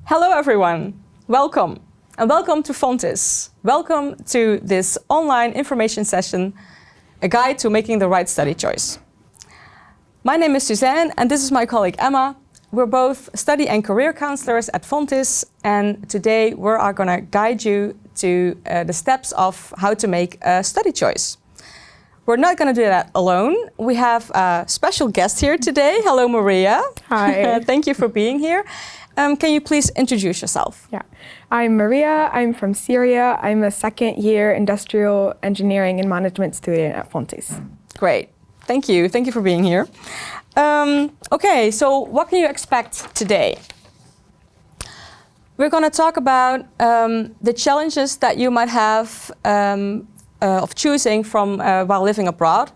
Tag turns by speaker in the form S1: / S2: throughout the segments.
S1: Hello everyone, welcome and welcome to Fontis. Welcome to this online information session, a guide to making the right study choice. My name is Suzanne and this is my colleague Emma. We're both study and career counselors at Fontis, and today we are going to guide you to the steps of how to make a study choice. We're not going to do that alone. We have a special guest here today. Hello, Maria.
S2: Hi.
S1: Thank you for being here. Can you please introduce yourself?
S2: Yeah, I'm Maria. I'm from Syria. I'm a second-year industrial engineering and management student at Fontis.
S1: Great. Thank you. Thank you for being here. Okay, so what can you expect today? We're going to talk about the challenges that you might have of choosing from while living abroad.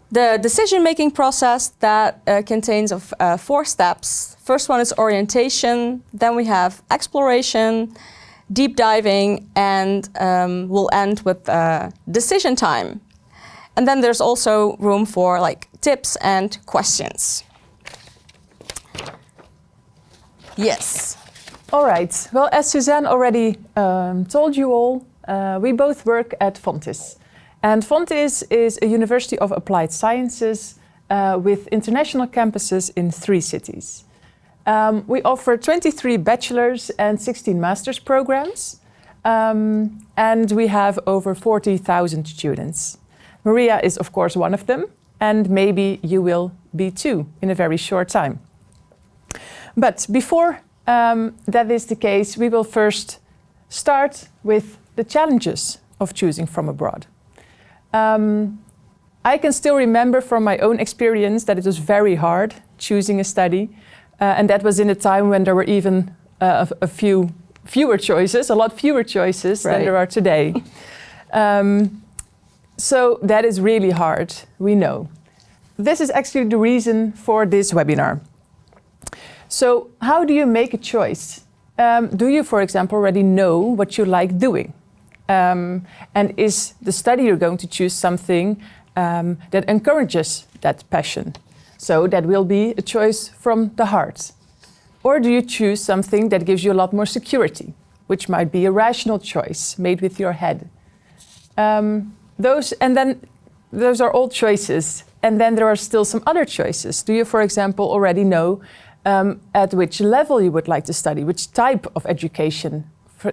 S1: The decision-making process that contains of 4 steps. First one is orientation, then we have exploration, deep diving, and we'll end with decision time. And then there's also room for tips and questions. Yes.
S3: All right. Well, as Suzanne already told you all, we both work at Fontis. And Fontis is a university of applied sciences with international campuses in 3 cities. We offer 23 bachelor's and 16 master's programs, and we have over 40,000 students. Maria is, of course, one of them, and maybe you will be too in a very short time. But before that is the case, we will first start with the challenges of choosing from abroad. I can still remember from my own experience that it was very hard choosing a study, and that was in a time when there were even a lot fewer choices than there are today. So that is really hard, we know. This is actually the reason for this webinar. So how do you make a choice? Do you, for example, already know what you like doing? And is the study you're going to choose something that encourages that passion? So that will be a choice from the heart. Or do you choose something that gives you a lot more security, which might be a rational choice made with your head? Those are all choices. And then there are still some other choices. Do you, for example, already know at which level you would like to study, which type of education?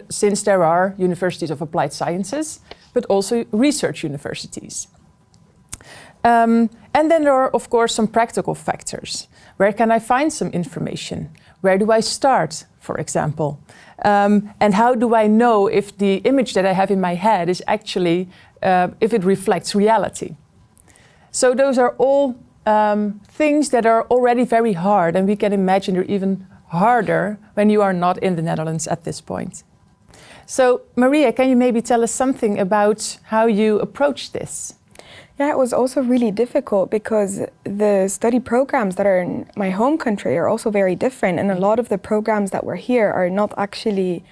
S3: Since there are universities of applied sciences, but also research universities. And then there are, of course, some practical factors. Where can I find some information? Where do I start, for example? And how do I know if the image that I have in my head is actually, if it reflects reality? So those are all things that are already very hard, and we can imagine they're even harder when you are not in the Netherlands at this point. So, Maria, can you maybe tell us something about how you approached this?
S2: Yeah, it was also really difficult because the study programs that are in my home country are also very different, and a lot of the programs that were here are not actually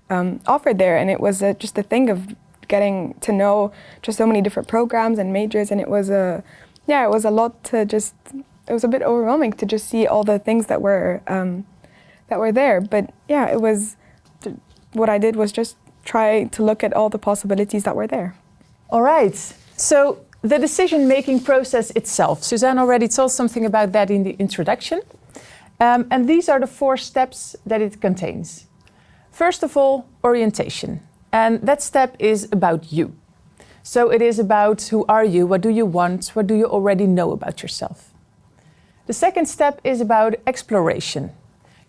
S2: offered there. And it was just a thing of getting to know just so many different programs and majors, and it was a lot to just. It was a bit overwhelming to just see all the things that were there. But yeah, it was. What I did was just try to look at all the possibilities that were there.
S3: All right. So the decision-making process itself. Suzanne already told something about that in the introduction. And these are the 4 steps that it contains. First of all, orientation. And that step is about you. So it is about who are you, what do you want, what do you already know about yourself. The second step is about exploration.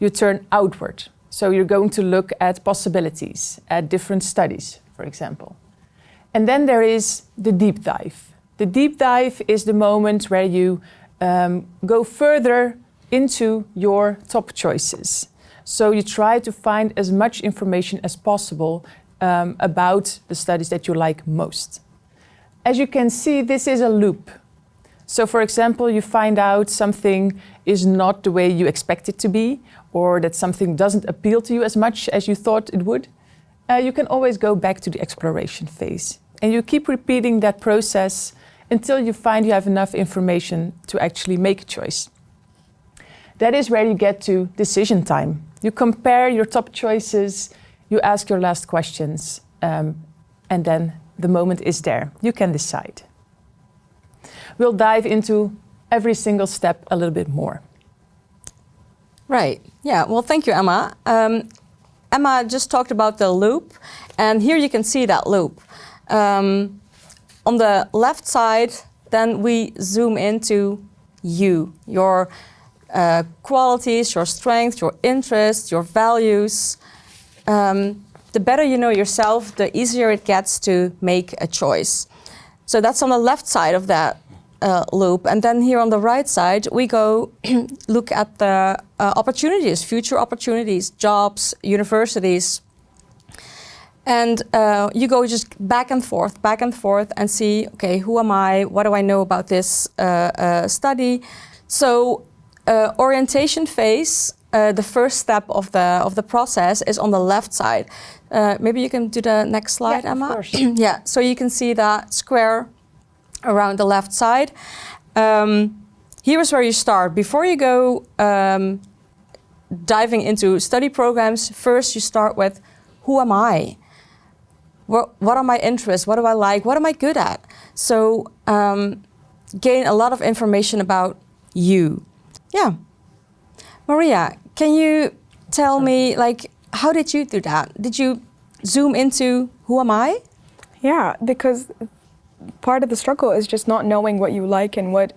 S3: You turn outward. So you're going to look at possibilities, at different studies, for example. And then there is the deep dive. The deep dive is the moment where you go further into your top choices. So you try to find as much information as possible about the studies that you like most. As you can see, this is a loop. So for example, you find out something is not the way you expect it to be, or that something doesn't appeal to you as much as you thought it would. You can always go back to the exploration phase. And you keep repeating that process until you find you have enough information to actually make a choice. That is where you get to decision time. You compare your top choices, you ask your last questions, and then the moment is there. You can decide. We'll dive into every single step a little bit more.
S1: Right. Yeah. Well, thank you, Emma. Emma just talked about the loop, and here you can see that loop. On the left side, then we zoom into you, your qualities, your strengths, your interests, your values. The better you know yourself, the easier it gets to make a choice. So that's on the left side of that loop. And then here on the right side, we go look at the opportunities, future opportunities, jobs, universities. And you go just back and forth and see, okay, who am I? What do I know about this study? So orientation phase, the first step of the process is on the left side. Maybe you can do the next slide,
S3: Yeah,
S1: Emma.
S3: of course.
S1: Yeah, so you can see that square around the left side. Here is where you start. Before you go diving into study programs, first you start with, who am I? What are my interests? What do I like? What am I good at? So gain a lot of information about you. Yeah. Maria, can you tell me, like, how did you do that? Did you zoom into who am I?
S2: Yeah, because part of the struggle is just not knowing what you like and what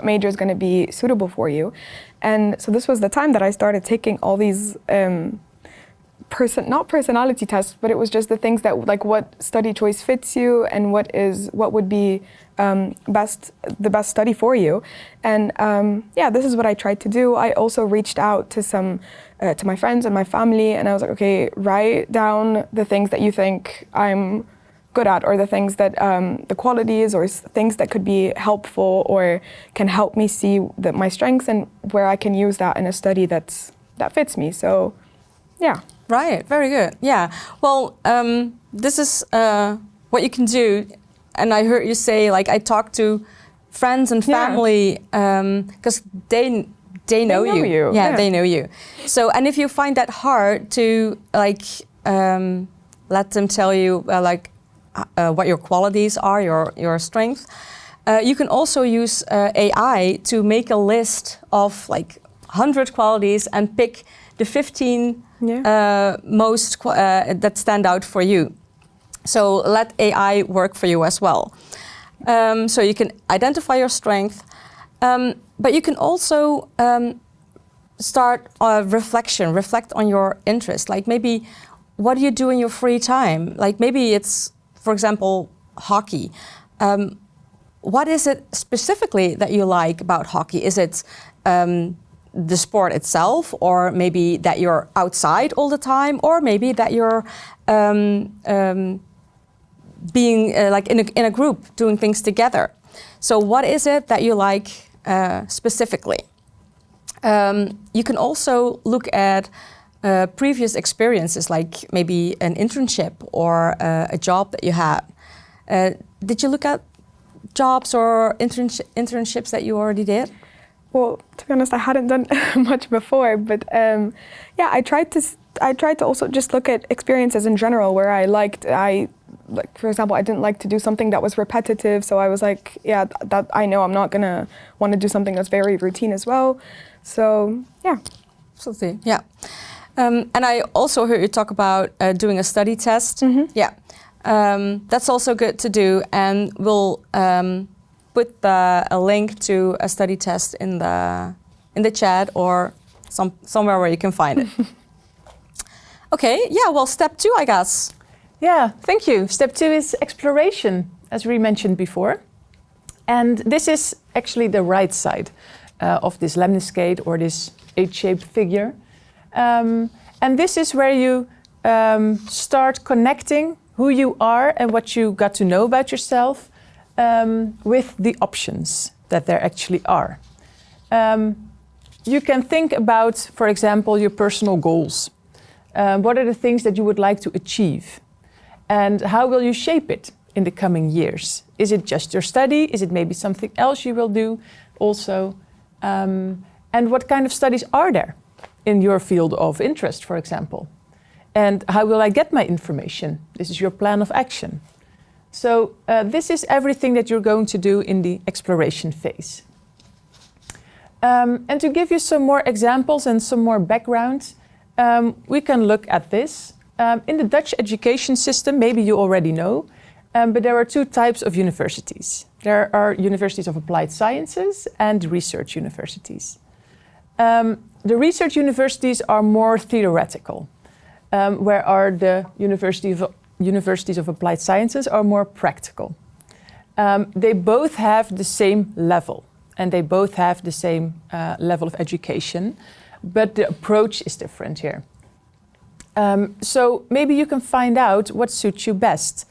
S2: major is going to be suitable for you. And so this was the time that I started taking all these not personality tests, but it was just the things that, like, what study choice fits you and what would be the best study for you. And this is what I tried to do. I also reached out to my friends and my family, and I was like, okay, write down the things that you think I'm good at, or the things that the qualities or things that could be helpful or can help me see my strengths and where I can use that in a study that fits me. So, yeah.
S1: Right, very good. Yeah. Well, this is what you can do. And I heard you say, like, I talked to friends and family because they know you. Yeah, they know you. So, and if you find that hard to, like, let them tell you, what your qualities are, your strength, you can also use AI to make a list of, like, 100 qualities and pick the 15 most that stand out for you. So let AI work for you as well. So you can identify your strength, but you can also start a reflection, reflect on your interest. Like, maybe, what do you do in your free time? Like, maybe it's, for example, hockey. What is it specifically that you like about hockey? Is it the sport itself, or maybe that you're outside all the time, or maybe that you're being like in a group, doing things together? So what is it that you like specifically? You can also look at previous experiences, like maybe an internship or a job that you had. Did you look at jobs or internships that you already did?
S2: Well, to be honest, I hadn't done much before, but I tried to also just look at experiences in general where for example, I didn't like to do something that was repetitive, so I was like, that I know I'm not gonna want to do something that's very routine as well. So, yeah.
S1: Absolutely, yeah. And I also heard you talk about doing a study test. Mm-hmm. Yeah, that's also good to do, and we'll put a link to a study test in the chat or somewhere where you can find it. Okay, yeah, well, step 2, I guess.
S3: Yeah, thank you. Step 2 is exploration, as we mentioned before. And this is actually the right side of this lemniscate, or this H-shaped figure. And this is where you start connecting who you are and what you got to know about yourself with the options that there actually are. You can think about, for example, your personal goals. What are the things that you would like to achieve? And how will you shape it in the coming years? Is it just your study? Is it maybe something else you will do also? And what kind of studies are there? in your field of interest, for example. And how will I get my information? This is your plan of action. So this is everything that you're going to do in the exploration phase. And to give you some more examples and some more background, we can look at this. In the Dutch education system, maybe you already know, but there are two types of universities. There are universities of applied sciences and research universities. The research universities are more theoretical, where the universities of applied sciences are more practical. They both have the same level, and they both have the same level of education, but the approach is different here. So maybe you can find out what suits you best.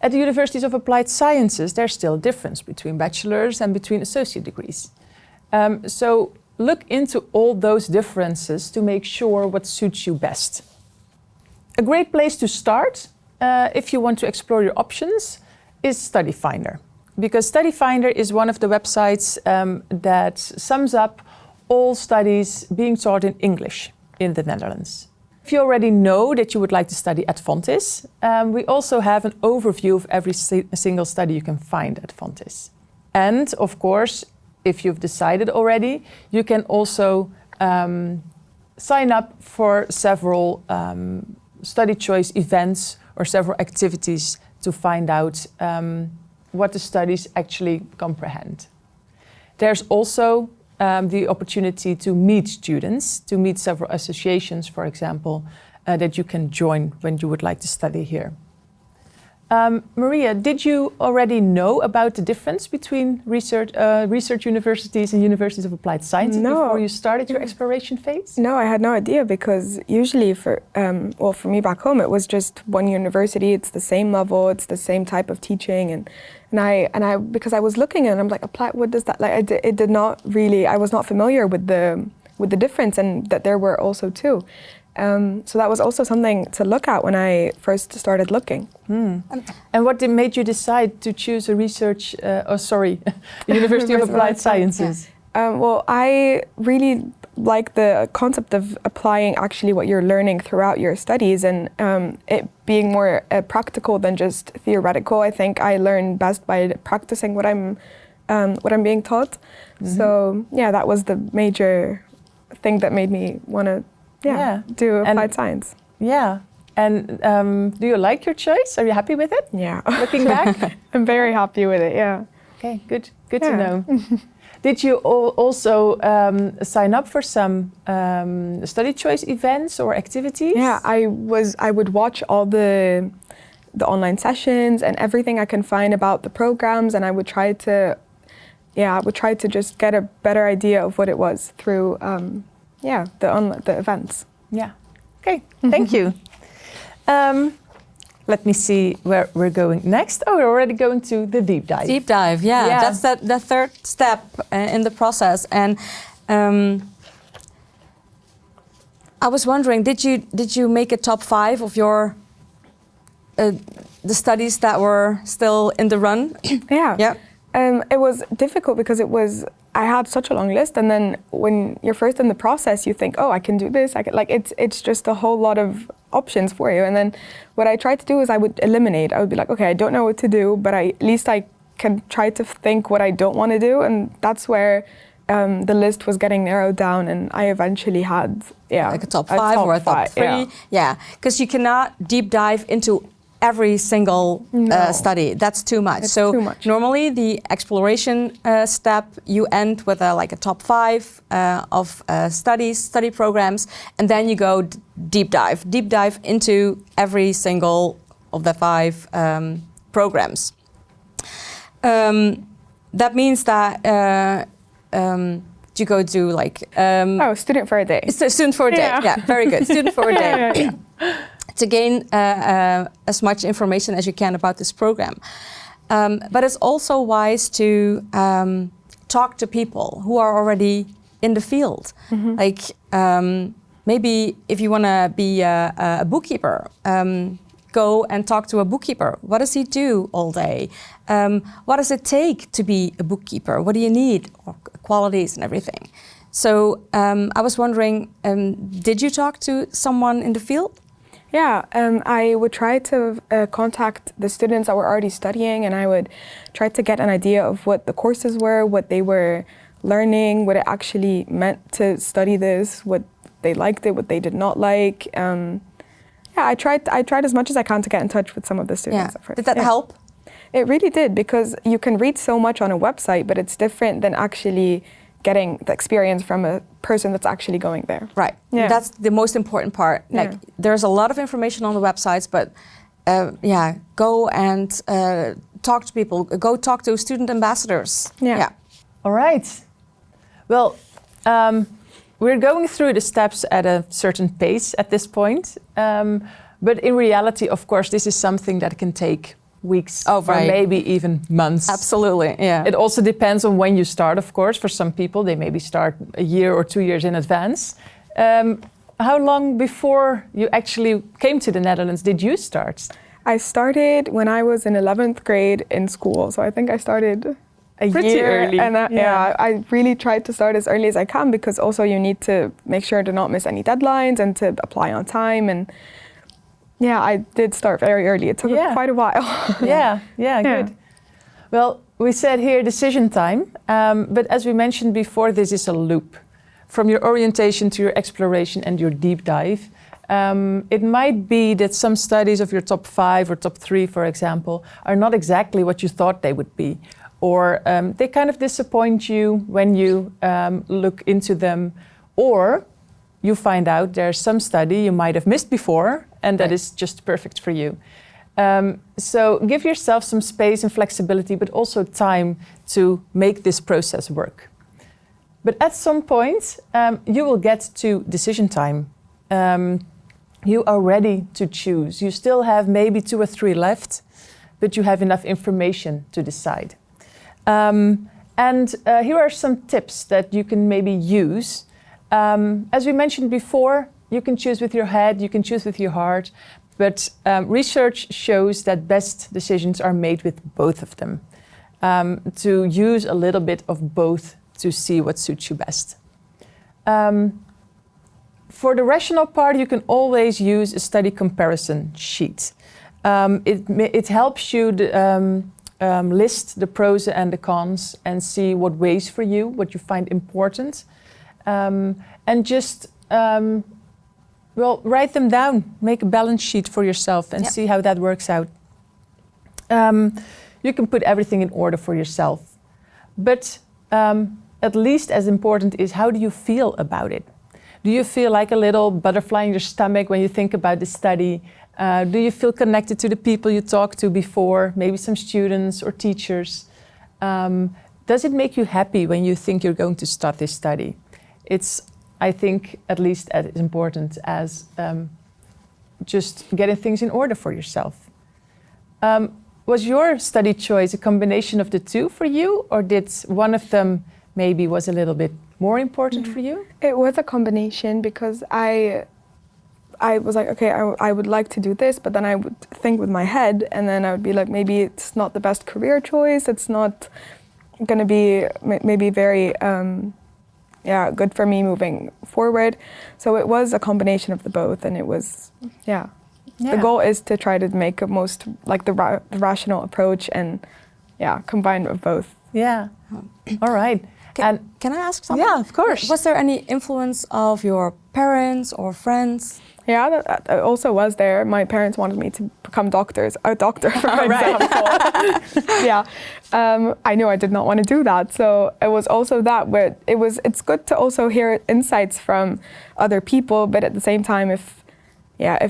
S3: At the universities of applied sciences, there's still a difference between bachelor's and between associate degrees. So look into all those differences to make sure what suits you best. A great place to start, if you want to explore your options, is StudyFinder. Because StudyFinder is one of the websites that sums up all studies being taught in English in the Netherlands. If you already know that you would like to study at Fontys, we also have an overview of every single study you can find at Fontys. And of course, if you've decided already, you can also sign up for several study choice events or several activities to find out what the studies actually comprehend. There's also the opportunity to meet students, to meet several associations, for example, that you can join when you would like to study here. Maria, did you already know about the difference between research universities and universities of applied sciences before you started your exploration phase?
S2: No, I had no idea, because usually for me back home, it was just one university. It's the same level, it's the same type of teaching, and I because I was looking and I'm like, applied. What does that like? It did not really. I was not familiar with the difference, and that there were also two. So that was also something to look at when I first started looking.
S3: And what made you decide to choose a University of Applied Sciences?
S2: Well, I really like the concept of applying actually what you're learning throughout your studies, and it being more practical than just theoretical. I think I learn best by practicing what I'm being taught. Mm-hmm. So yeah, that was the major thing that made me want to do applied science. Yeah.
S3: And do you like your choice? Are you happy with it?
S2: Yeah.
S3: Looking back?
S2: I'm very happy with it, yeah.
S3: Okay, good to know. Did you also sign up for some study choice events or activities?
S2: Yeah, I would watch all the online sessions and everything I can find about the programs, and I would try to just get a better idea of what it was through the events.
S3: Yeah. Okay. Thank you. Let me see where we're going next. Oh, we're already going to the deep dive.
S1: Deep dive, yeah. That's the third step in the process. And I was wondering, did you make a top 5 of your the studies that were still in the run?
S2: Yeah. It was difficult because I had such a long list, and then when you're first in the process, you think, oh, I can do this. It's just a whole lot of options for you. And then what I tried to do is I would eliminate. I would be like, okay, I don't know what to do, but at least I can try to think what I don't want to do, and that's where the list was getting narrowed down, and I eventually had
S1: like a top 5 or a top 3. Yeah, because you cannot deep dive into every single study. That's too much.
S2: It's too much.
S1: Normally the exploration step, you end with a top 5 of study programs, and then you go deep dive into every single of the 5 programs. That means that you go do like
S2: student for a day.
S1: It's a student for a day. Yeah, very good. Student for a day. To gain as much information as you can about this program. But it's also wise to talk to people who are already in the field. Mm-hmm. Like maybe if you want to be a bookkeeper, go and talk to a bookkeeper. What does he do all day? What does it take to be a bookkeeper? What do you need? Or qualities and everything. So I was wondering, did you talk to someone in the field?
S2: Yeah, I would try to contact the students that were already studying, and I would try to get an idea of what the courses were, what they were learning, what it actually meant to study this, what they liked it, what they did not like. I tried as much as I can to get in touch with some of the students at first.
S1: Did that help?
S2: It really did, because you can read so much on a website, but it's different than actually getting the experience from a person that's actually going there.
S1: Right.
S2: Yeah.
S1: That's the most important part. Like, there's a lot of information on the websites, but go and talk to people. Go talk to student ambassadors.
S2: Yeah.
S3: All right. Well, we're going through the steps at a certain pace at this point. But in reality, of course, this is something that can take weeks or maybe even months.
S1: Absolutely, yeah.
S3: It also depends on when you start, of course. For some people, they maybe start a year or 2 years in advance. How long before you actually came to the Netherlands did you start?
S2: I started when I was in 11th grade in school, so I think I started
S3: Pretty
S2: year
S3: early.
S2: And I really tried to start as early as I can, because also you need to make sure to not miss any deadlines and to apply on time. And I did start very early. It took quite a while.
S3: Good. Well, we said here decision time, but as we mentioned before, this is a loop. From your orientation to your exploration and your deep dive. It might be that some studies of your top 5 or top 3, for example, are not exactly what you thought they would be. Or they kind of disappoint you when you look into them. Or you find out there's some study you might have missed before, and that is just perfect for you. So give yourself some space and flexibility, but also time to make this process work. But at some point, you will get to decision time. You are ready to choose. You still have maybe 2 or 3 left, but you have enough information to decide. Here are some tips that you can maybe use. As we mentioned before, you can choose with your head, you can choose with your heart, but research shows that best decisions are made with both of them. To use a little bit of both to see what suits you best. For the rational part, you can always use a study comparison sheet. It helps you list the pros and the cons and see what weighs for you, what you find important. And just, write them down. Make a balance sheet for yourself and see how that works out. You can put everything in order for yourself. But at least as important is, how do you feel about it? Do you feel like a little butterfly in your stomach when you think about the study? Do you feel connected to the people you talked to before, maybe some students or teachers? Does it make you happy when you think you're going to start this study? It's, I think, at least as important as just getting things in order for yourself. Was your study choice a combination of the two for you, or did one of them maybe was a little bit more important for you?
S2: It was a combination, because I was like, okay, I would like to do this, but then I would think with my head, and then I would be like, maybe it's not the best career choice. It's not going to be maybe very good for me moving forward. So it was a combination of the both, and it was, The goal is to try to make a most, like the rational approach and, combine of both.
S3: Yeah. All right.
S1: Can I ask something?
S3: Yeah, of course.
S1: Was there any influence of your parents or friends?
S2: Yeah, that also was there. My parents wanted me to become a doctor, for example. I knew I did not want to do that. So it was also that, but it's good to also hear insights from other people, but at the same time, if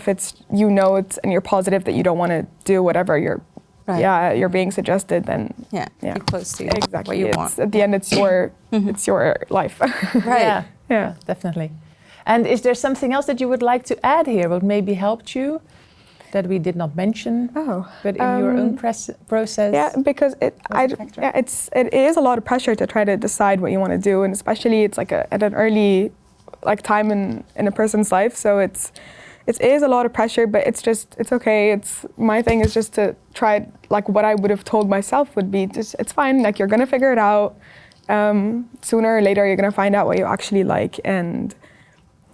S2: it's, it and you're positive that you don't want to do whatever you're being suggested, then
S1: keep close to
S2: exactly
S1: what you want.
S2: At the end, it's your it's your life.
S1: Right.
S3: Yeah, definitely. And is there something else that you would like to add here, what maybe helped you that we did not mention? But in your own process.
S2: Yeah, because it is a lot of pressure to try to decide what you want to do, and especially it's like at an early time in a person's life. So it is a lot of pressure, but it's okay. My thing is just to try, like what I would have told myself would be just, it's fine. Like, you're gonna figure it out. Sooner or later, you're going to find out what you actually like, and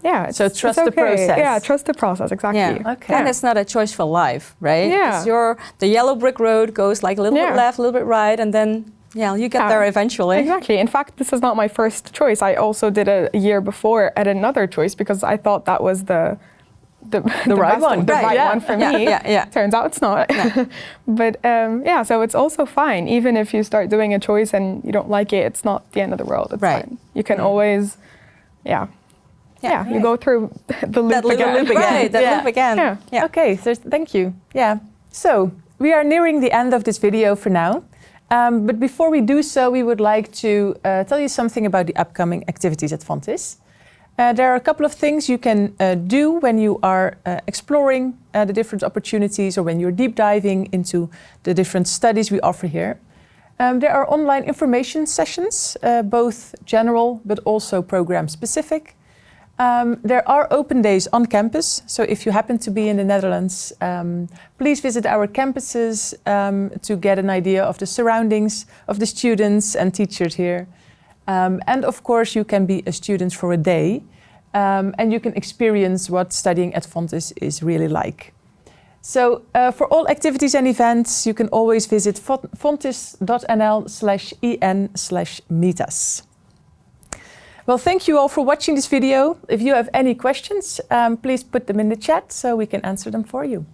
S2: yeah.
S3: So trust
S2: it's
S3: the
S2: okay.
S3: process.
S2: Yeah, trust the process, exactly.
S1: Yeah.
S3: Okay.
S1: And it's not a choice for life, right?
S2: Yeah.
S1: 'Cause the yellow brick road goes like a little
S2: Yeah.
S1: bit left, a little bit right, and then you get there eventually.
S2: Exactly. In fact, this is not my first choice. I also did a year before at another choice because I thought that was the
S3: right
S2: best
S3: one.
S2: the
S3: Right,
S2: right
S3: yeah.
S2: one for
S1: Yeah,
S2: me.
S1: yeah.
S2: Turns out it's not. But so it's also fine. Even if you start doing a choice and you don't like it, it's not the end of the world. It's
S1: Right.
S2: fine. You can always, you go through the loop
S1: That little
S2: again.
S1: loop again.
S3: Right,
S1: That
S3: yeah.
S1: loop again.
S2: Yeah.
S3: Okay, so thank you. Yeah. So we are nearing the end of this video for now. But before we do so, we would like to tell you something about the upcoming activities at Fontys. There are a couple of things you can do when you are exploring the different opportunities or when you're deep diving into the different studies we offer here. There are online information sessions, both general but also program specific. There are open days on campus, so if you happen to be in the Netherlands, please visit our campuses to get an idea of the surroundings of the students and teachers here. And of course, you can be a student for a day, and you can experience what studying at Fontys is really like. So for all activities and events, you can always visit fontys.nl/en/meet us. Well, thank you all for watching this video. If you have any questions, please put them in the chat so we can answer them for you.